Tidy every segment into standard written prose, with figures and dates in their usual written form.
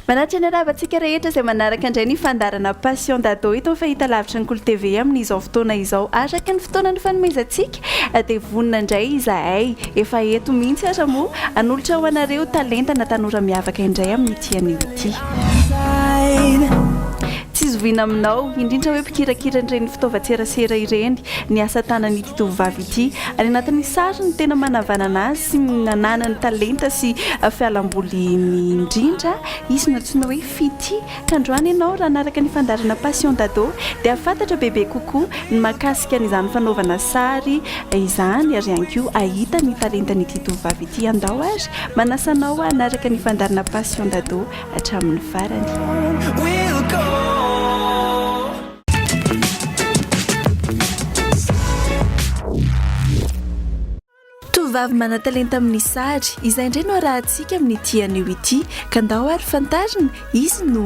Manatra ny aravantsika rehetra izay manaraka indray ny fandarana passion d'ado itony fahita lavitra ny Kolo TV amin'izao fotoana izao araka ny fotoana ny fanomezantsika dia vonina indray izahay efa eto mihitsy aza moa hanolotra ho anareo talentana tanora miavaka indray amin'ity anio ity. Tsy zoviana aminao indrindra hoe mpikirakira ireny fitaovan-tserasera ireny ny asa tanan'ity tovovavy ity ary anatin'ny sary ny tena manavanana azy sy nanana ny talenta sy fialamboly indrindra izy natsoina hoe Fity ka androany ianao raha naraka ny fandarana passion d'ado dia afantatra bebe kokoa ny mahakasika n'izany fanaovana sary izany ary ihany koa ahita ny talentan'ity tovovavy ity andao ary manasanao hanaraka ny fandarana passion d'ado hatramin'ny farany. Tovovavy mana-talenta amin'ny sary izay indray no arahantsika amin'ny ity anio ity ka andao ary fantarina izy no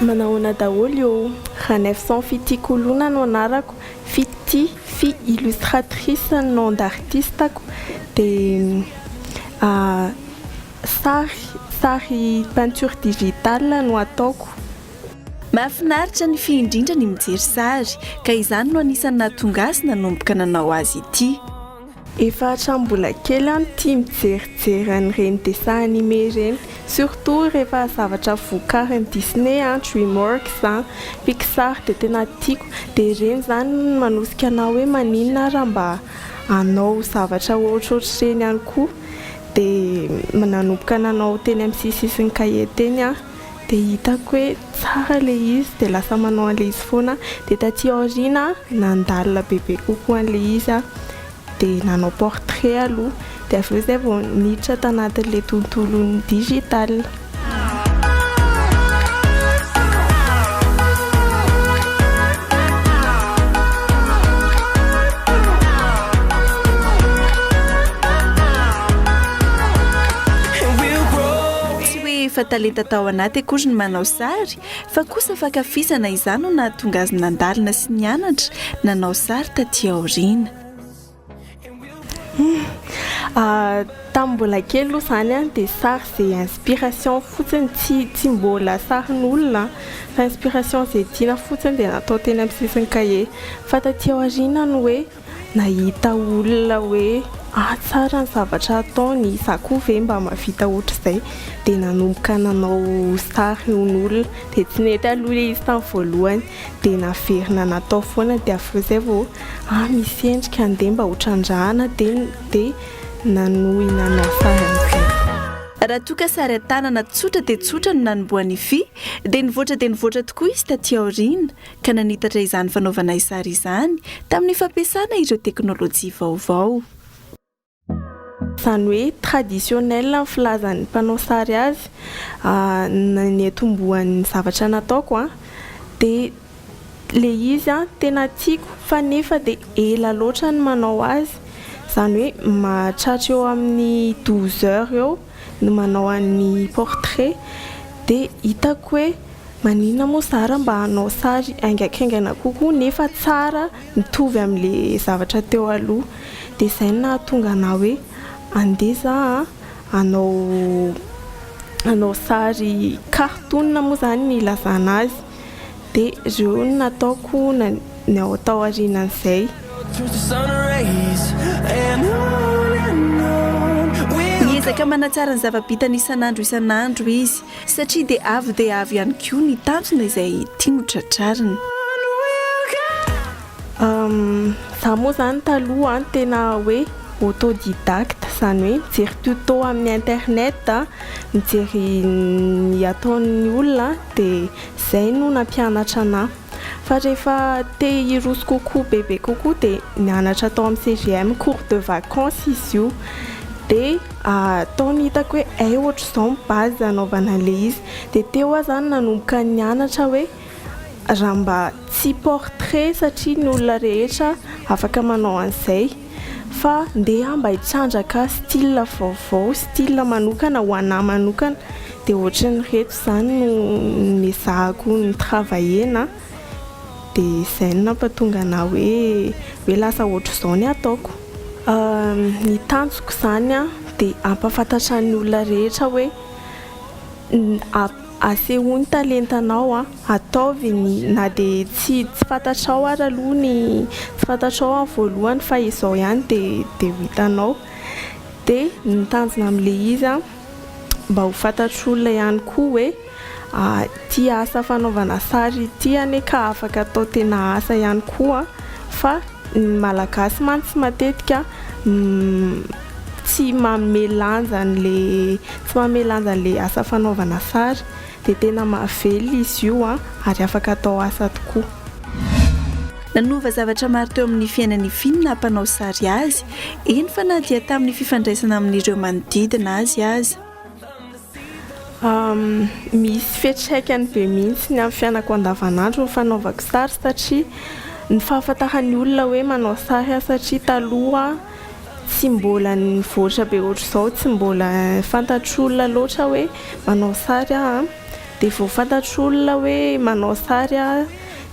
manahoana daholo io Ranefson Fity Kolona no anarako. Fity fille illustratrice nom d'artistako dia sary peinture digitale no ataoko. Mahafinaritra ny fia indrindra ny mijery sary ka izany no anisany nahatonga azy nanomboka nanao azy ity. Efa hatrambola kely tia mijerijery an'ireny dessin animé ireny, surtout rehefa zavatra vokarin'ny Disney, Dreamworks, Pixar dia tena tiako. Dia ireny zany manosika anao hoe maninona raha mba hanao zavatra ohatrohatr'ireny ihany koa. Dia nanomboka nanao teny amin'ny sisisiny kahie teny dia hitako hoe tsara le izy dia lasa manao an'le izy foana. Dia taty aoriana nandalina bebe kokoa an'le izy dia nanao portrait aloha dia avy eo izay vao niditra tanatin'ilay tontolony digital. Tsy hoe efa talenta tao anaty akory ny manao sary fa kosa fankafizana izany no nahatonga azy nandalina sy nianatra nanao sary taty aoriana. Tamin'ny mbola kely aloha zany dia sary izay inspiration fotsiny tsy mbola sarin'olona fa inspiration izay tiana fotsiny dia natao teny amin'ny sisiny kahie. Fa taty aoriana no hoe nahita olona hoe tsara ny zavatra ataony, izaho koa ve mba mahavita ohatr'izay dia nanomboka nanao sary n'olona dia tsy nety aloha ilay izy tamin'ny voalohany dia naverina natao foana dia avy eo izay vao misy endrika andeha mba ho trandrahana dia nanohy nanao sary amin'izay. Raha toa ka sary an-tanana tsotra dia tsotra no nanomboany fia dia nivoatra tokoa izy taty aoriana ka nanitatra izany fanaovana sary izany tamin'ny fampiasana ireo teknôlôjia vaovao. Izany hoe traditionnel ny filazan'ny mpanao sary azy ny atombohan'ny zavatra nataoko dia le izy tena tiako fa nefa dia ela loatra ny manao azy. Izany hoe mahatratra eo amin'ny 12 heures eo no manao an'ny portrait dia hitako hoe maninona moa zara mba hanao sary aingakaingana kokoa nefa tsara mitovy amin'le zavatra teo aloha. Dia izay no nahatonga anah hoe andeha hanao sary cartoon moa zany ny ilazana azy dia ireo no nataoko ny ao tao aorianan'izay. Miezaka manatsara ny zava-bitany isan'andro izy satria dia avy ihany koa ny tanjona izay tiany tratrariny. Izaho moa zany taloha tena hoe autodidacte, izany hoe mijery tuto amin'ny internet, mijery ny ataon'ny olona dia izay no nampianatra anahy. Fa rehefa te hiroso kokoa bebe kokoa dia nianatra tao amin'ny CGM cours de vacances izy io dia ataony hitako hoe ohatr'izao ny base anaovana an'ilay izy dia teo aho zany nanomboka nianatra hoe raha mba tsy portrait satria ny olona rehetra afaka manao an'izay fa ndeha mba hitrandraka style vaovao, style manokana ho anahy manokana dia ohatran'ny reto izany no nizahako ny travaillena dia izay no nampatonga ana hoe lasa ohatr'izao ny ataoko. Ny tanjoko izany a dia ampafantatra ny olona rehetra hoe asehoa ny talentanao a, ataovy na dia tsy fantatrao ary aloha tsy fantatrao amin'ny voalohany fa izao ihany dia ho hitanao. Dia ny tanjona amin'ilay izy a mba ho fantatr'olona ihany koa hoe ty asa fanaovana sary ity ane ka afaka atao tena asa ihany koa, fa ny malagasy mantsy matetika tsy manome lanja an'le asa fanaovana sary dia tena mahavelo izy io ary afaka atao asa tokoa. Nanova zavatra maro teo amin'ny fiainan'ny Viny na mpanao sary azy, eny fa na dia tamin'ny fifandraisana amin'ireo manodidina azy aza. Misy fiantraikany be mihitsy ny amin'ny fiainako andavanandro ny fanaovako sary satria ny fahafantaran'ny olona hoe manao sary satria taloha tsy mbola nivoatra be ohatr'izao, tsy mbola fantatr'olona loatra hoe manao sary dia vao fantatr'olona hoe manao sary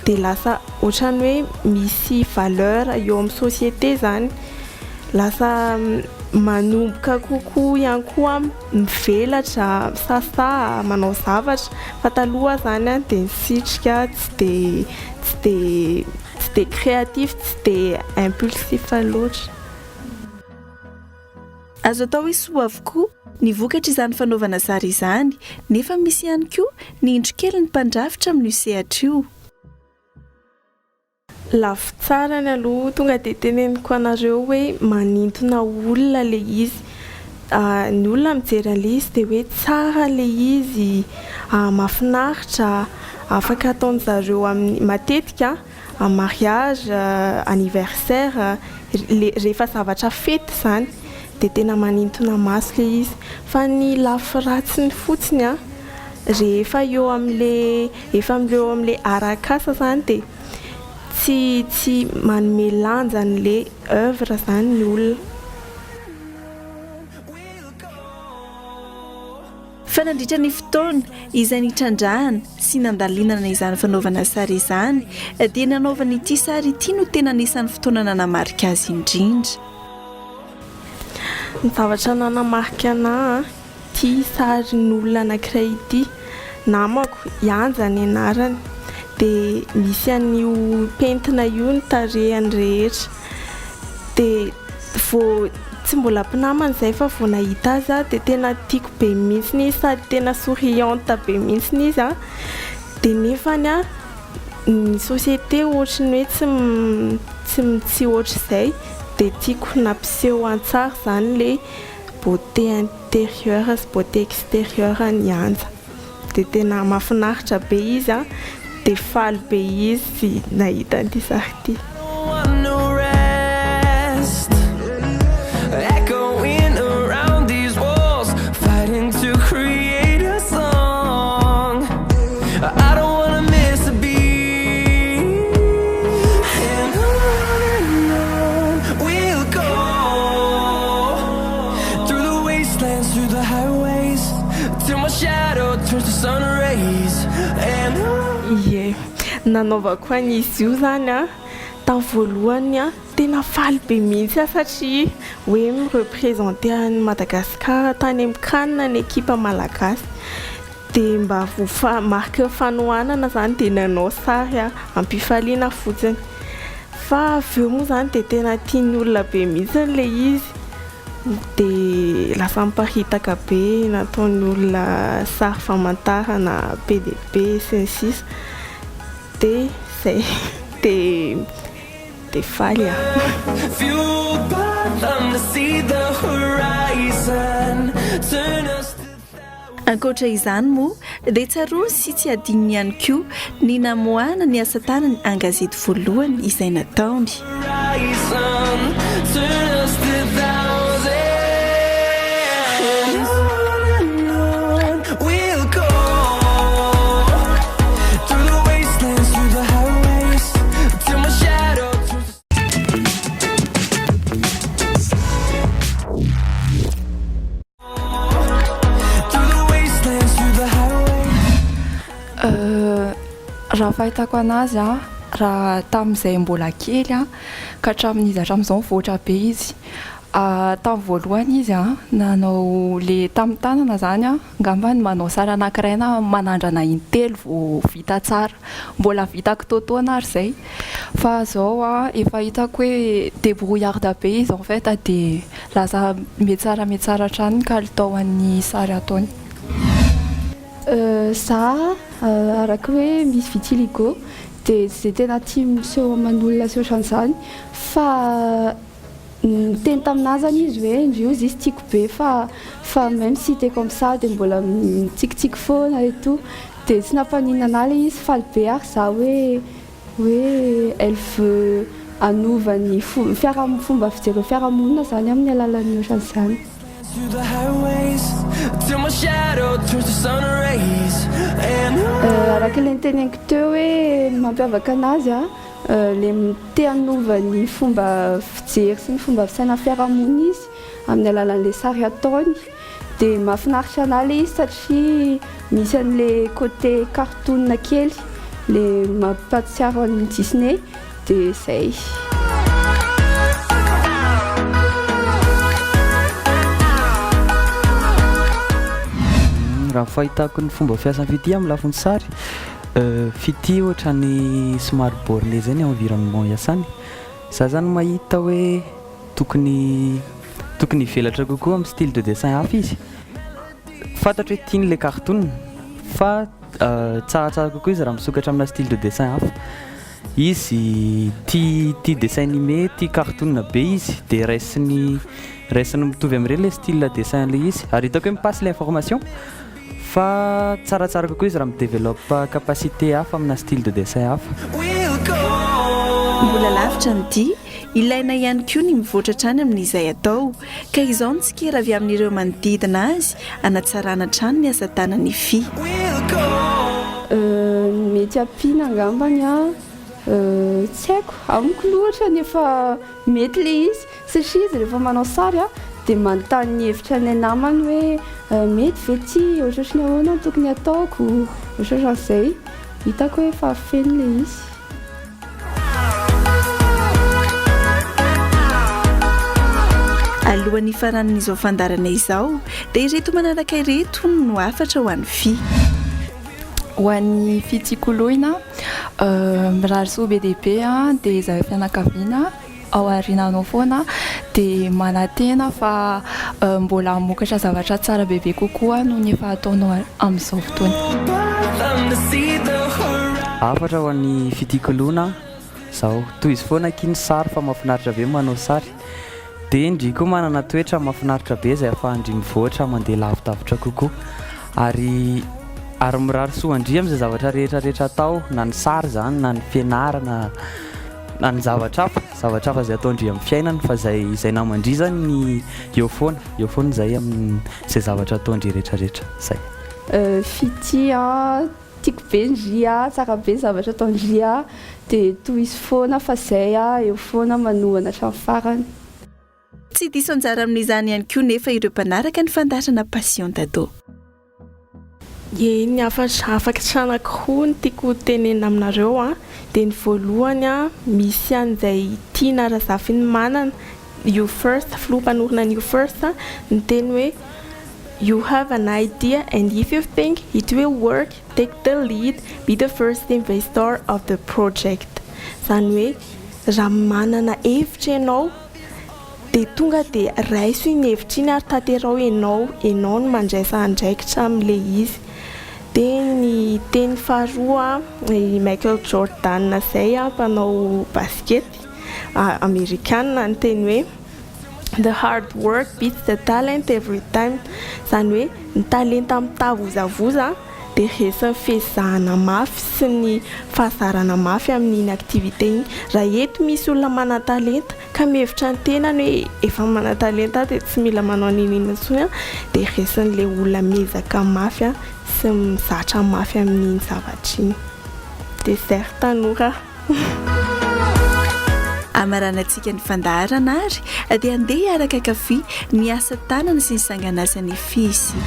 dia lasa ohatrany hoe misy valeur eo amin'ny société zany, lasa manomboka kokoa ihany koa mivelatra, misasa, manao zavatra, fa taloha zany dia nisitrika tsy dia créatif, tsy dia impulsif loatra. Azo atao hoe soa avokoa ny vokatra izany fanaovana sary izany, nefa misy ihany koa ny indro kely ny mpandrafitra amin'io sehatra io. Lafo tsara ny aloha tonga dia teneniko anareo hoe manintona olona le izy, ny olona mijery an'ilay izy dia hoe tsara le izy, mahafinaritra, afaka ataon'zareo amin'ny matetika mariage, anniversaire, rehefa zavatra fety zany dia tena manintona maso le izy. Fa ny lafo ratsiny fotsiny rehefa eo amin'ilay arak'asa zany dia tsy manome lanja an'ilay œuvre zany ny olona. Fa nandritra ny fotoana izay nitrandrahana sy nandalinana izany fanaovana sary izany dia nanaovana ity sary ity no tena anisan'ny fotoana nanamarika azy indrindra. Ny zavatra nanamarika anahy ity sarin'olona anankiray ity, namako Ianja ny anarany, dia misy an'io pentina io ny tarehany rehetra, dia tsy mbola mpinamana izay fa vao nahita azy dia tena tiako be mihitsy izy sady tena souriante be mihitsy izy dia nefany ny société ohatrany hoe tsy ohatr'izay, dia tiako nampiseho an-tsara zany ilay beauté intérieure sy beauté extérieure ny Ianja, dia tena mahafinaritra be izy dia faly be izy nahita an'ity sary ity. Nanaovako an'izy io zany tamin'ny voalohany tena faly be mihitsy satria hoe mireprésenter an'i Madagasikara tany amin'ny Cannes ny ekipa malagasy, dia mba marque fanohanana zany dia nanao sary ampifaliana fotsiny, fa avy eo moa zany dia tena tian'ny olona be mihitsy le izy, dia lasa miparitaka be, nataon'ny olona sary famantarana PDB sy ny sisa, dia izay dia faly ankoatra izany moa dia tsaroa sy tsy adinony ihany koa ny namoahana ny asa tanany an-gazety voalohany izay nataony. fahitako anazy a raha tamin'izay mbola kely a ka hatramin'izy hatramin'izao mivoatra be izy. Tamin'ny voalohany izy a nanao le tamin'ny tanana zany a ngambany manao sary anankiray na manandrana intelo vao vita tsara, mbola vitako totoana ary zay fa zao a efa hitako hoe débrouillarde be izy en fait de lasa metsara hatrany ka litaoan'ny sary ataony. Za araka hoe misy vitiligo de zay tena tia miseho aman'olona sy ohatran'izany fa teny taminazy zany izy hoe indrio izy tiako be fa même si t'es comme ça de mbola mitsikitsiky foana et tout de tsy nampaninana le izy faly be ary za hoe elle veut anova ny fomba fijery fiarahamonina zany amin'ny alalan'ny ohatran'izany. Araka le niteneniko teo hoe mampiavaka anazy a le te hanova ny fomba fijery sy ny fomba fisaina fiarahamonina izy amin'ny alalan'le sary ataony de mahafinaritra anahy le izy satria misy an'le côté cartoon kely le mampatsiaro an'ny Disney de zay. Raha fahitako ny fomba fiasan'ny fity amin'ny lafiny sary fity ohatrany somary borné zay ny environnement iasany. Za zany mahita hoe tokony hivelatra kokoa amin'ny style de dessin hafa izy. Fantatro hoe tiany le cartoon fa tsaratsara kokoa izy raha misokatra amina style de dessin hafa. Izy tia dessin animé, tia cartoon be izy de raisiny mitovy amin'ireny le style dessin le izy ary hitako hoe mipasse l'information fa tsaratsara kokoa izy raha midéveloppe capacité hafa amina style de dessin hafa. Mbola lavitra ny dia ilaina ihany koa ny mivoatra trany amin'izay atao ka izao ny tsikera avy amin'ireo manodidina azy hanatsarana trany ny asa tanany fy. Mety ampiana angambany a tsy haiko amiko loatra nefa mety le izy satria izy rehefa manao sary a de manontany ny hevitra ny namany hoe mety ve ty ohatrany ahoana no tokony ataoko ohatran'izay hitako hoe efa feno le izy. Alohan'ny faran'izao fandarana izao dia ireto manaraka ireto no afatra ho an'ny fy. Ho an'ny fy tsiakoloina mirary soa be dia be dia izahay fianakaviana ao aoriananao foana dia manantena fa mbola hamokatra zavatra tsara bebe kokoa no ny efa ataonao amin'izao fotoana. Afatra ho an'ny fitikoloana zao toy izy foana kiny sary fa mahafinaritra be manao sary dia indry koa manana toetra mahafinaritra be izay ahafahandry mivoatra mandeha lavitavitra kokoa ary mirary soa andria amin'izay zavatra rehetrarehetra atao na ny sary zany na ny fianarana na ny zavatra hafa izay ataondry amin'ny fiainana fa izay namandry zany ny eo foana izay amin'izay zavatra ataondry rehetrarehetra zay. Fity tiako be ndria tsara be zavatra ataondria dia toy izy foana fa zay eo foana manohana hatramin'ny farany. Tsy diso anjara amin'izany ihany koa nefa ireo mpanaraka ny fandatrana passion dado. Ny afaka tranako ny tiako tenena aminareo dia ny voalohany misy an'izay tiana razafiny manana you first filoha-mpanorona ny you first ny teny hoe you have an idea and if you think it will work take the lead be the first investor of the project. Zany hoe raha manana hevitra ianao dia tonga dia raiso iny hevitra iny ary tanterao ianao no mandraisa andraikitra amin'ilay izy. Dia ny teny faharoa Michael Jordan zay mpanao baskety amerikana ny teny hoe the hard work beats the talent every time. Zany hoe ny talenta mitavozavoza dia rehefa fezahana mafy sy ny fahazarana mafy amin'iny activité iny. Raha eto misy olona mana-talenta ka mihevitra ny tenany hoe efa mana-talenta dia tsy mila manao an'iny intsony dia rehesan'ilay olona miezaka mafy sy mizatra mafy amin'iny zavatra iny. Dia zay ry tanora. Amaranantsika ny fandaharana ary dia andeha araka kafy ny asa tanana sy ny sanganasany fisy.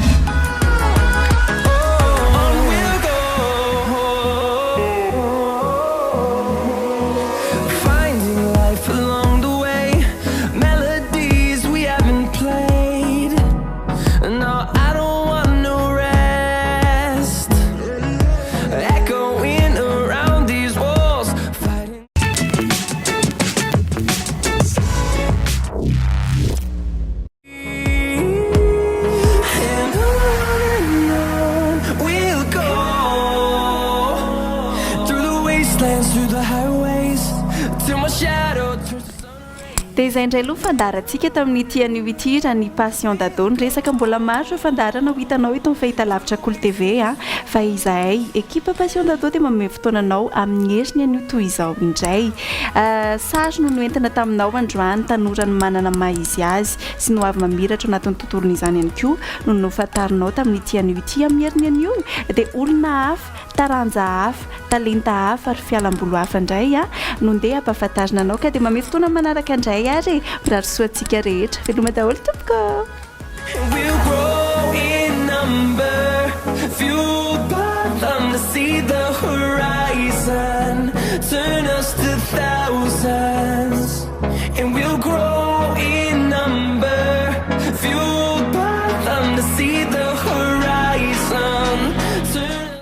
dia izay indray aloha fandarantsika tamin'ny tian'io ity raha ny passion dado ny resaka mbola maro ireo fandarana ho hitanao itony fahitalavitra Cool TV fa izahay ekipa passion dado dia manome fotoananao amin'ny heriny an'io toy izao indray sary no noentina taminao androany tanora ny manana maha izy azy sy no avy mamiratra anatin'ny tontolon'izany ihany koa no nofantarinao tamin'ny tian'io ity amin'ny heriny an'io dia olona hafa taranja hafa talenta hafa ary fialam-bolo hafa indray no ndeha ampahafantarina anao ka dia manome fotoana manaraka indray ary mirary soantsika rehetra veloma daholo tompoko We'll grow in number, fueled by them to see the horizon, turn us to thousands.